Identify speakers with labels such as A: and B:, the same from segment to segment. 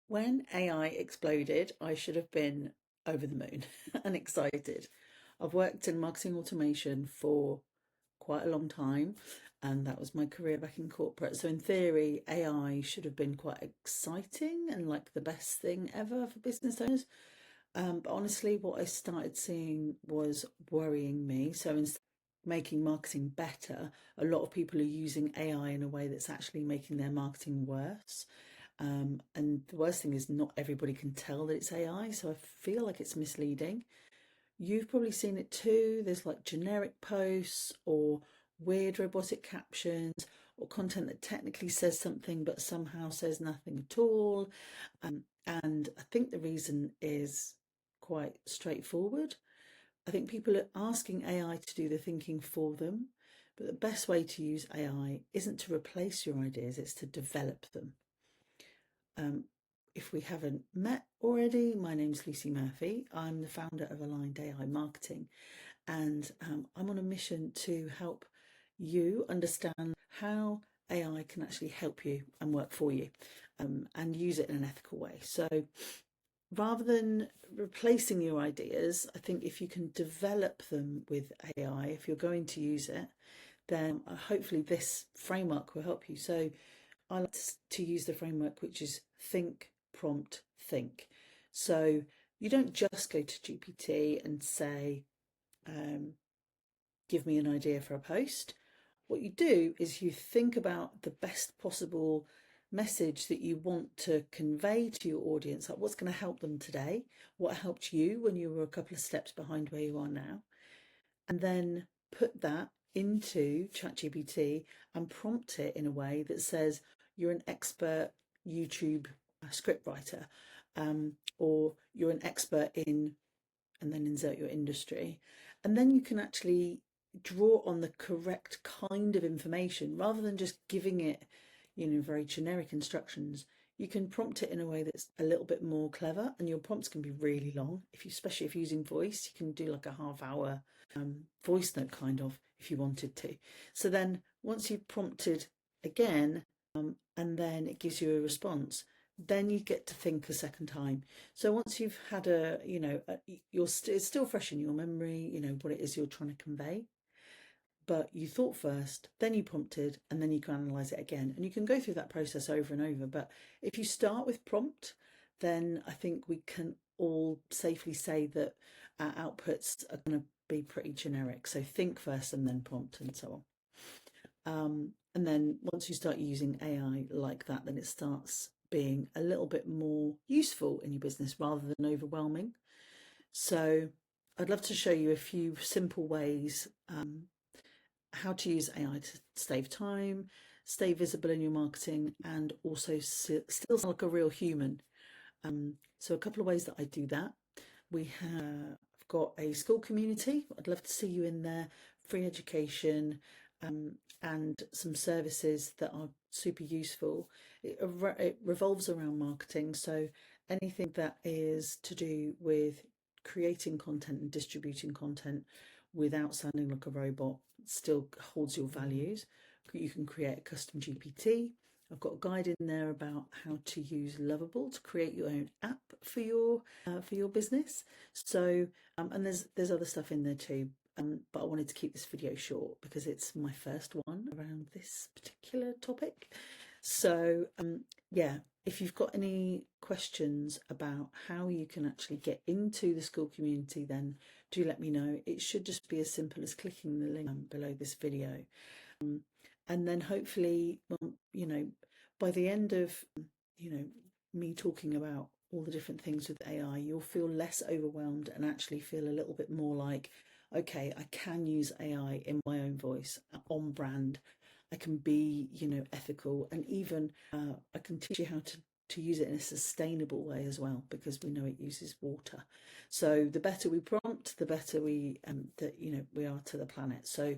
A: When AI exploded, I should have been over the moon and excited. I've worked in marketing automation for quite a long time, and that was my career back in corporate. So, in theory, AI should have been quite exciting and like the best thing ever for business owners. But honestly, what I started seeing was worrying me. So, instead of making marketing better, a lot of people are using AI in a way that's actually making their marketing worse. And the worst thing is, not everybody can tell that it's AI, so I feel like it's misleading. You've probably seen it too. There's like generic posts or weird robotic captions or content that technically says something but somehow says nothing at all. And I think the reason is quite straightforward. I think people are asking AI to do the thinking for them, but the best way to use AI isn't to replace your ideas, it's to develop them. Um, if we haven't met already, my name's Lucy Murphy. I'm the founder of Aligned AI Marketing, and I'm on a mission to help you understand how AI can actually help you and work for you, and use it in an ethical way. So rather than replacing your ideas, I think if you can develop them with AI, if you're going to use it, then hopefully this framework will help you. So I like to use the framework which is think, prompt, think. So you don't just go to GPT and say, give me an idea for a post. What you do is you think about the best possible message that you want to convey to your audience, like what's going to help them today, what helped you when you were a couple of steps behind where you are now, and then put that into ChatGPT and prompt it in a way that says you're an expert YouTube script writer, or you're an expert in, and then insert your industry. And then you can actually draw on the correct kind of information rather than just giving it, very generic instructions. You can prompt it in a way that's a little bit more clever, and your prompts can be really long. Especially if you're using voice, you can do like a half-hour voice note kind of, if you wanted to. So then once you've prompted again, and then it gives you a response, then you get to think a second time. So once you've had it's still fresh in your memory, what it is you're trying to convey, but you thought first, then you prompted, and then you can analyze it again. And you can go through that process over and over. But if you start with prompt, then I think we can all safely say that our outputs are going to be pretty generic. So think first and then prompt, and so on. And then once you start using AI like that, then it starts being a little bit more useful in your business rather than overwhelming. So I'd love to show you a few simple ways how to use AI to save time, stay visible in your marketing, and also still sound like a real human. So a couple of ways that I do that. We have got a school community. I'd love to see you in there. Free education, and some services that are super useful. It revolves around marketing. So anything that is to do with creating content and distributing content without sounding like a robot still holds your values. You can create a custom GPT. I've got a guide in there about how to use Lovable to create your own app for your business. So and there's other stuff in there too. But I wanted to keep this video short because it's my first one around this particular topic. So yeah, if you've got any questions about how you can actually get into the school community, then do let me know. It should just be as simple as clicking the link below this video. And then hopefully, by the end of, me talking about all the different things with AI, you'll feel less overwhelmed and actually feel a little bit more like, okay, I can use AI in my own voice, on brand. I can be, ethical, and even I can teach you how to use it in a sustainable way as well, because we know it uses water. So the better we prompt, the better we we are to the planet. So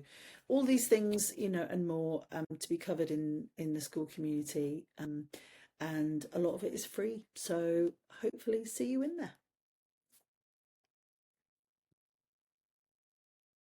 A: all these things, and more, to be covered in the school community, and a lot of it is free. So hopefully see you in there.